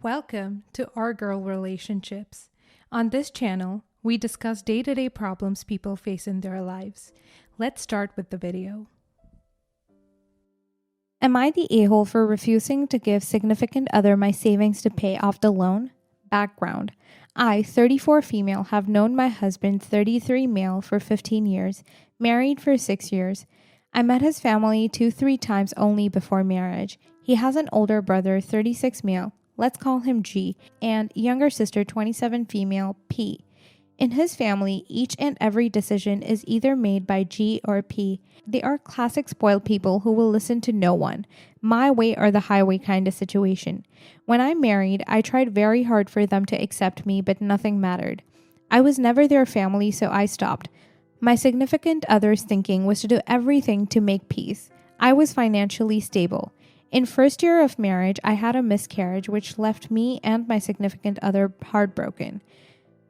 Welcome to Our Girl Relationships. On this channel, we discuss day-to-day problems people face in their lives. Let's start with the video. Am I the a-hole for refusing to give significant other my savings to pay off the loan? Background. I, 34 female, have known my husband, 33 male, for 15 years, married for 6 years. I met his family 2-3 times only before marriage. He has an older brother, 36 male. Let's call him G, and younger sister, 27 female, P. In his family, each and every decision is either made by G or P. They are classic spoiled people who will listen to no one. My way or the highway kind of situation. When I married, I tried very hard for them to accept me, but nothing mattered. I was never their family, so I stopped. My significant other's thinking was to do everything to make peace. I was financially stable. In first year of marriage, I had a miscarriage which left me and my significant other heartbroken.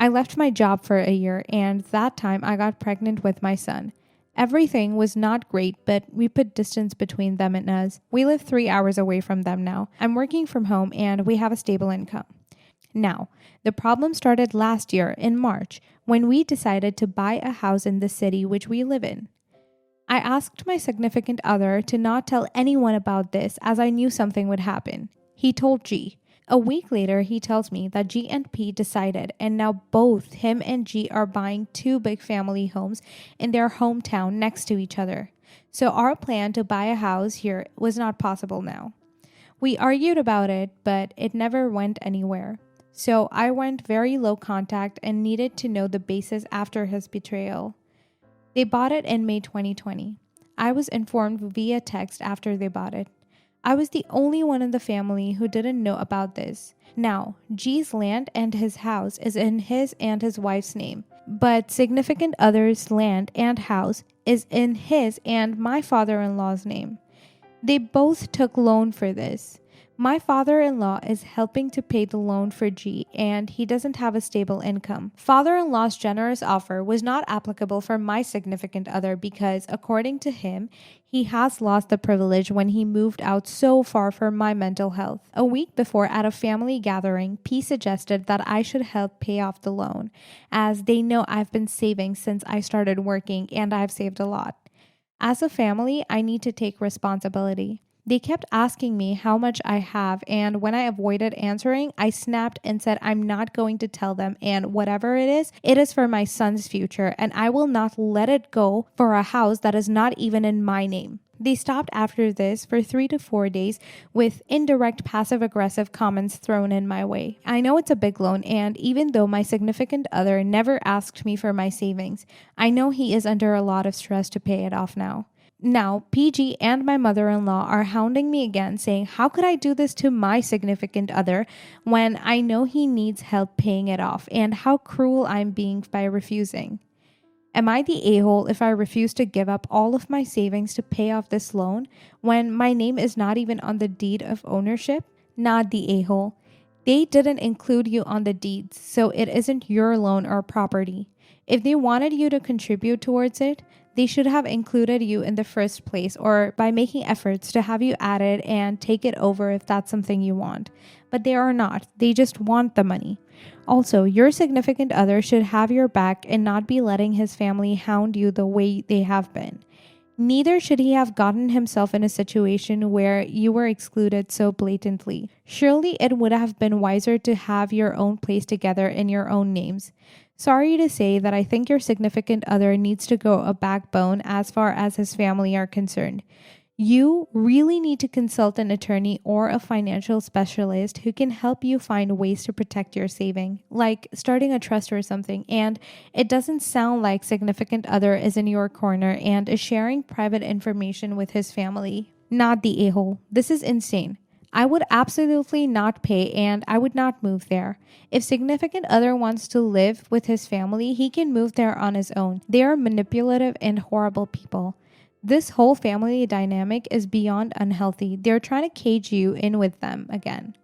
I left my job for a year, and that time I got pregnant with my son. Everything was not great, but we put distance between them and us. We live 3 hours away from them now. I'm working from home and we have a stable income. Now, the problem started last year in March when we decided to buy a house in the city which we live in. I asked my significant other to not tell anyone about this as I knew something would happen. He told G. A week later, he tells me that G and P decided, and now both him and G are buying 2 big family homes in their hometown next to each other. So our plan to buy a house here was not possible now. We argued about it, but it never went anywhere. So I went very low contact and needed to know the basis after his betrayal. They bought it in May 2020. I was informed via text after they bought it. I was the only one in the family who didn't know about this. Now, G's land and his house is in his and his wife's name, but significant other's land and house is in his and my father-in-law's name. They both took loan for this. My father-in-law is helping to pay the loan for G, and he doesn't have a stable income. Father-in-law's generous offer was not applicable for my significant other because, according to him, he has lost the privilege when he moved out so far for my mental health. A week before, at a family gathering, P suggested that I should help pay off the loan, as they know I've been saving since I started working and I've saved a lot. As a family, I need to take responsibility. They kept asking me how much I have, and when I avoided answering, I snapped and said I'm not going to tell them, and whatever it is for my son's future, and I will not let it go for a house that is not even in my name. They stopped after this for 3 to 4 days with indirect passive-aggressive comments thrown in my way. I know it's a big loan, and even though my significant other never asked me for my savings, I know he is under a lot of stress to pay it off now. Now, PG and my mother-in-law are hounding me again, saying, how could I do this to my significant other when I know he needs help paying it off, and how cruel I'm being by refusing? Am I the a-hole if I refuse to give up all of my savings to pay off this loan when my name is not even on the deed of ownership? Not the a-hole. They didn't include you on the deeds, so it isn't your loan or property. If they wanted you to contribute towards it, they should have included you in the first place, or by making efforts to have you added and take it over if that's something you want. But they are not. They just want the money. Also, your significant other should have your back and not be letting his family hound you the way they have been. Neither should he have gotten himself in a situation where you were excluded so blatantly. Surely it would have been wiser to have your own place together in your own names. Sorry to say that I think your significant other needs to go a backbone as far as his family are concerned. You really need to consult an attorney or a financial specialist who can help you find ways to protect your saving, like starting a trust or something. And it doesn't sound like significant other is in your corner and is sharing private information with his family. Not the a-hole. This is insane. I would absolutely not pay, and I would not move there. If significant other wants to live with his family, he can move there on his own. They are manipulative and horrible people. This whole family dynamic is beyond unhealthy. They're trying to cage you in with them again.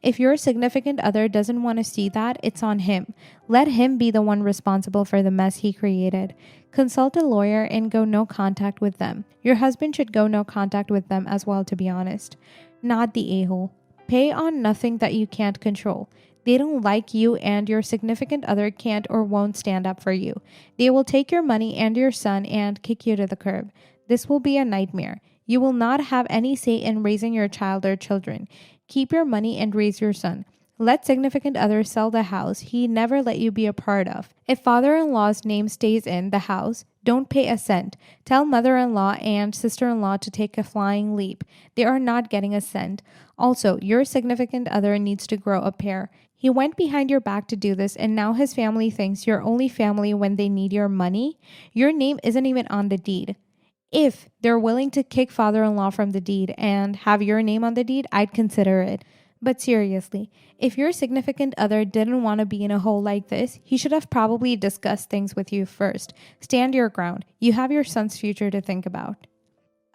If your significant other doesn't want to see that, it's on him. Let him be the one responsible for the mess he created. Consult a lawyer and go no contact with them. Your husband should go no contact with them as well, to be honest. Not the a-hole. Pay on nothing that you can't control. They don't like you, and your significant other can't or won't stand up for you. They will take your money and your son and kick you to the curb. This will be a nightmare. You will not have any say in raising your child or children. Keep your money and raise your son. Let significant others sell the house he never let you be a part of. If father-in-law's name stays in the house, don't pay a cent. Tell mother-in-law and sister-in-law to take a flying leap. They are not getting a cent. Also, your significant other needs to grow a pair. He went behind your back to do this, and now his family thinks you're only family when they need your money. Your name isn't even on the deed. If they're willing to kick father-in-law from the deed and have your name on the deed, I'd consider it. But seriously, if your significant other didn't want to be in a hole like this, he should have probably discussed things with you first. Stand your ground. You have your son's future to think about.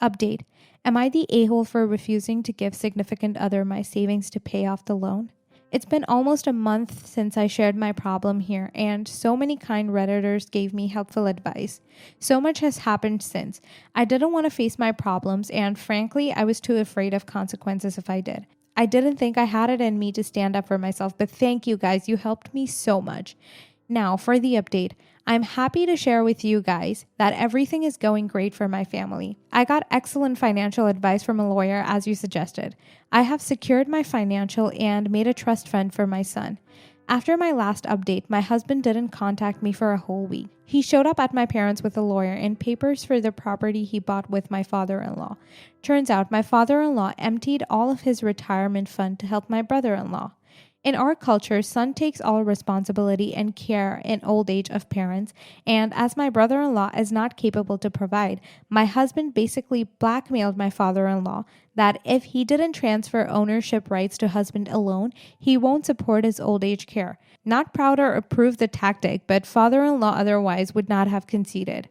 Update. Am I the a-hole for refusing to give significant other my savings to pay off the loan? It's been almost a month since I shared my problem here, and so many kind Redditors gave me helpful advice. So much has happened since. I didn't want to face my problems, and frankly, I was too afraid of consequences if I did. I didn't think I had it in me to stand up for myself, but thank you guys. You helped me so much. Now, for the update. I'm happy to share with you guys that everything is going great for my family. I got excellent financial advice from a lawyer as you suggested. I have secured my financial and made a trust fund for my son. After my last update, my husband didn't contact me for a whole week. He showed up at my parents with a lawyer and papers for the property he bought with my father-in-law. Turns out my father-in-law emptied all of his retirement fund to help my brother-in-law. In our culture, son takes all responsibility and care in old age of parents, and as my brother-in-law is not capable to provide, my husband basically blackmailed my father-in-law that if he didn't transfer ownership rights to husband alone, he won't support his old age care. Not proud or approve the tactic, but father-in-law otherwise would not have conceded.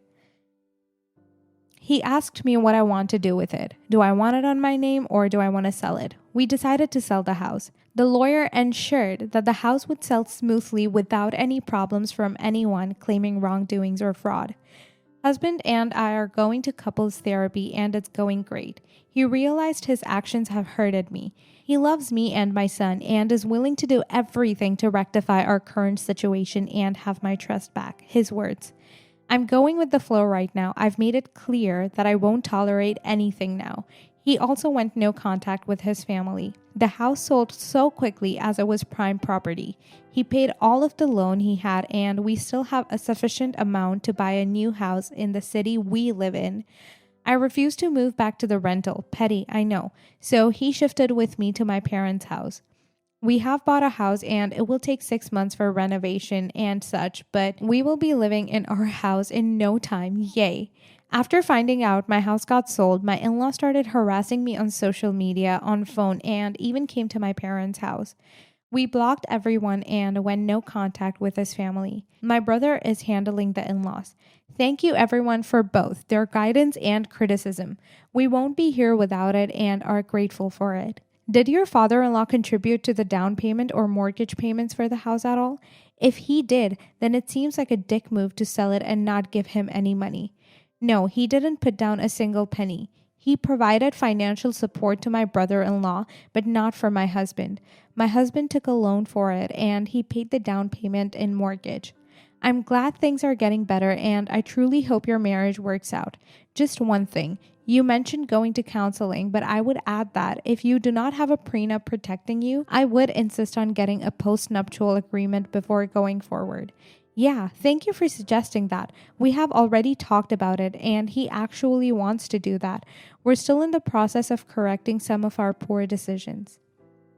He asked me what I want to do with it. Do I want it on my name or do I want to sell it? We decided to sell the house. The lawyer ensured that the house would sell smoothly without any problems from anyone claiming wrongdoings or fraud. Husband and I are going to couples therapy and it's going great. He realized his actions have hurted me. He loves me and my son and is willing to do everything to rectify our current situation and have my trust back. His words. I'm going with the flow right now. I've made it clear that I won't tolerate anything now. He also went no contact with his family. The house sold so quickly as it was prime property. He paid all of the loan he had and we still have a sufficient amount to buy a new house in the city we live in. I refused to move back to the rental. Petty, I know. So he shifted with me to my parents' house. We have bought a house and it will take 6 months for renovation and such, but we will be living in our house in no time. Yay. After finding out my house got sold, my in-law started harassing me on social media, on phone, and even came to my parents' house. We blocked everyone and went no contact with his family. My brother is handling the in-laws. Thank you everyone for both their guidance and criticism. We won't be here without it and are grateful for it. Did your father-in-law contribute to the down payment or mortgage payments for the house at all? If he did, then it seems like a dick move to sell it and not give him any money. No, he didn't put down a single penny. He provided financial support to my brother-in-law, but not for my husband. My husband took a loan for it and he paid the down payment in mortgage. I'm glad things are getting better and I truly hope your marriage works out. Just one thing. You mentioned going to counseling, but I would add that if you do not have a prenup protecting you, I would insist on getting a post-nuptial agreement before going forward. Yeah, thank you for suggesting that. We have already talked about it and he actually wants to do that. We're still in the process of correcting some of our poor decisions.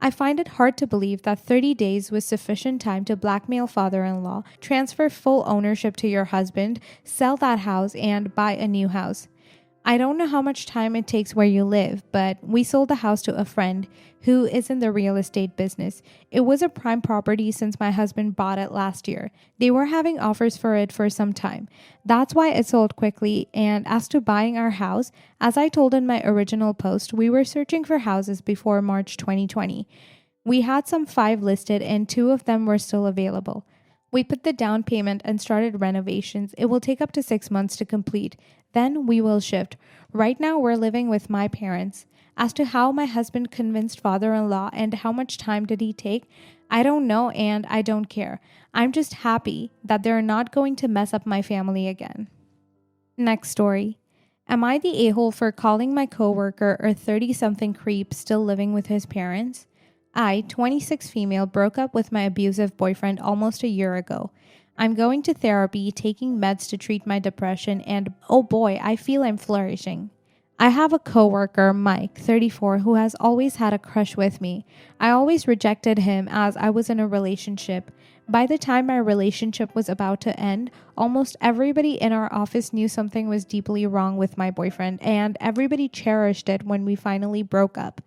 I find it hard to believe that 30 days was sufficient time to blackmail father-in-law, transfer full ownership to your husband, sell that house, and buy a new house. I don't know how much time it takes where you live, but we sold the house to a friend who is in the real estate business. It was a prime property since my husband bought it last year. They were having offers for it for some time. That's why it sold quickly. And as to buying our house, as I told in my original post, we were searching for houses before March 2020. We had some 5 listed and 2 of them were still available. We put the down payment and started renovations. It will take up to 6 months to complete. Then we will shift. Right now we're living with my parents. As to how my husband convinced father-in-law and how much time did he take, I don't know and I don't care. I'm just happy that they're not going to mess up my family again. Next story. Am I the a-hole for calling my coworker a 30-something creep still living with his parents? I, 26 female, broke up with my abusive boyfriend almost a year ago. I'm going to therapy, taking meds to treat my depression, and oh boy, I feel I'm flourishing. I have a coworker, Mike, 34, who has always had a crush with me. I always rejected him as I was in a relationship. By the time my relationship was about to end, almost everybody in our office knew something was deeply wrong with my boyfriend, and everybody cherished it when we finally broke up.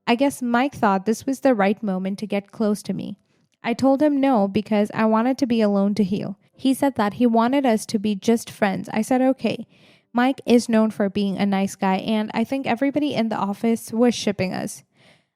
I guess Mike thought this was the right moment to get close to me. I told him no because I wanted to be alone to heal. He said that he wanted us to be just friends. I said okay. Mike is known for being a nice guy, and I think everybody in the office was shipping us.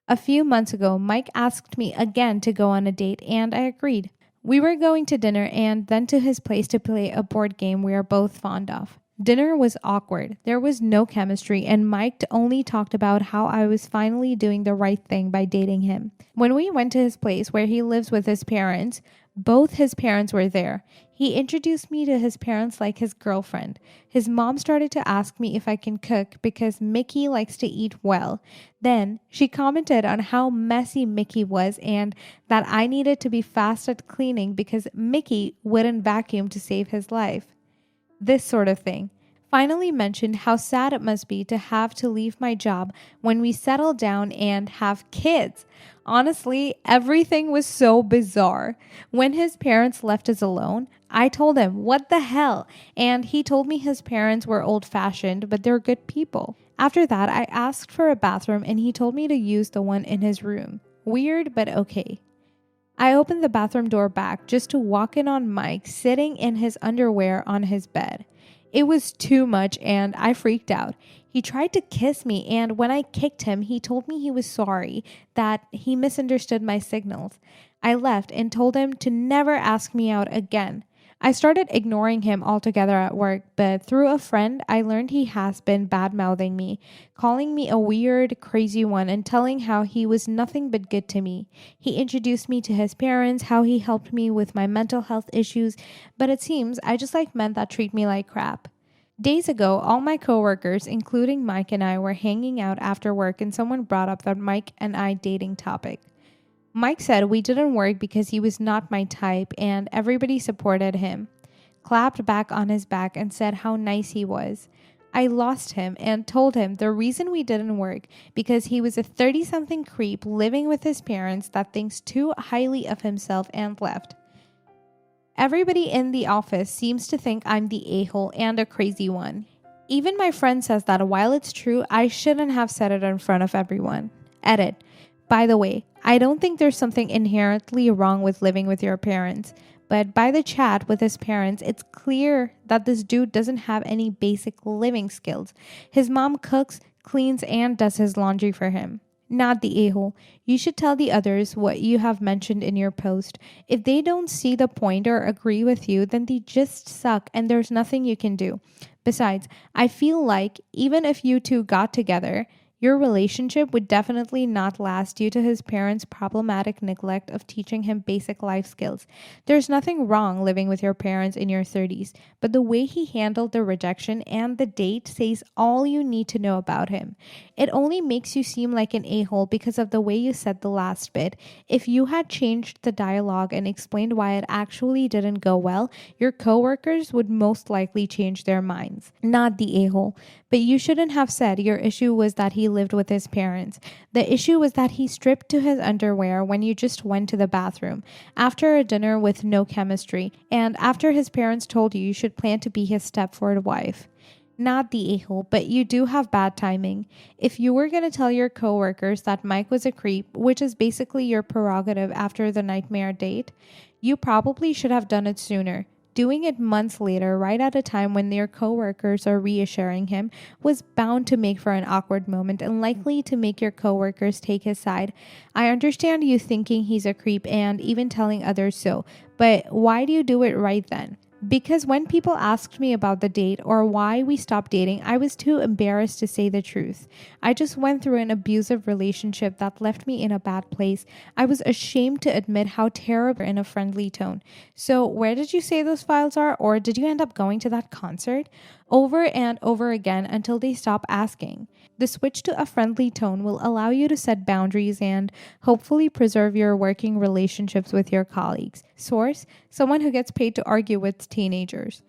A few months ago, Mike asked me again to go on a date, and I agreed. We were going to dinner and then to his place to play a board game we are both fond of. Dinner was awkward. There was no chemistry, and Mike only talked about how I was finally doing the right thing by dating him. When we went to his place where he lives with his parents, both his parents were there. He introduced me to his parents like his girlfriend. His mom started to ask me if I can cook because Mickey likes to eat well. Then she commented on how messy Mickey was and that I needed to be fast at cleaning because Mickey wouldn't vacuum to save his life. This sort of thing. Finally mentioned how sad it must be to have to leave my job when we settle down and have kids. Honestly, everything was so bizarre. When his parents left us alone, I told him, what the hell? And he told me his parents were old-fashioned, but they're good people. After that, I asked for a bathroom and he told me to use the one in his room. Weird, but okay. I opened the bathroom door back just to walk in on Mike sitting in his underwear on his bed. It was too much and I freaked out. He tried to kiss me, and when I kicked him, he told me he was sorry, that he misunderstood my signals. I left and told him to never ask me out again. I started ignoring him altogether at work, but through a friend, I learned he has been bad-mouthing me, calling me a weird, crazy one, and telling how he was nothing but good to me. He introduced me to his parents, how he helped me with my mental health issues, but it seems I just like men that treat me like crap. Days ago, all my coworkers, including Mike and I, were hanging out after work and someone brought up the Mike and I dating topic. Mike said we didn't work because he was not my type and everybody supported him, clapped back on his back and said how nice he was. I lost him and told him the reason we didn't work because he was a 30-something creep living with his parents that thinks too highly of himself and left. Everybody in the office seems to think I'm the a-hole and a crazy one. Even my friend says that while it's true, I shouldn't have said it in front of everyone. Edit. By the way, I don't think there's something inherently wrong with living with your parents, but by the chat with his parents, it's clear that this dude doesn't have any basic living skills. His mom cooks, cleans, and does his laundry for him. Not the a-hole. You should tell the others what you have mentioned in your post. If they don't see the point or agree with you, then they just suck and there's nothing you can do. Besides, I feel like even if you two got together, your relationship would definitely not last due to his parents' problematic neglect of teaching him basic life skills. There's nothing wrong living with your parents in your 30s, but the way he handled the rejection and the date says all you need to know about him. It only makes you seem like an a-hole because of the way you said the last bit. If you had changed the dialogue and explained why it actually didn't go well, your coworkers would most likely change their minds. Not the a-hole. But you shouldn't have said your issue was that he lived with his parents. The issue was that he stripped to his underwear when you just went to the bathroom, after a dinner with no chemistry, and after his parents told you should plan to be his stepford wife. Not the a-hole, but you do have bad timing. If you were going to tell your coworkers that Mike was a creep, which is basically your prerogative after the nightmare date, you probably should have done it sooner. Doing it months later, right at a time when their coworkers are reassuring him, was bound to make for an awkward moment and likely to make your coworkers take his side. I understand you thinking he's a creep and even telling others so, but why do you do it right then? Because when people asked me about the date or why we stopped dating, I was too embarrassed to say the truth. I just went through an abusive relationship that left me in a bad place. I was ashamed to admit how terrible in a friendly tone. So, where did you say those files are? Or did you end up going to that concert? Over and over again until they stop asking. The switch to a friendly tone will allow you to set boundaries and hopefully preserve your working relationships with your colleagues. Source: someone who gets paid to argue with teenagers.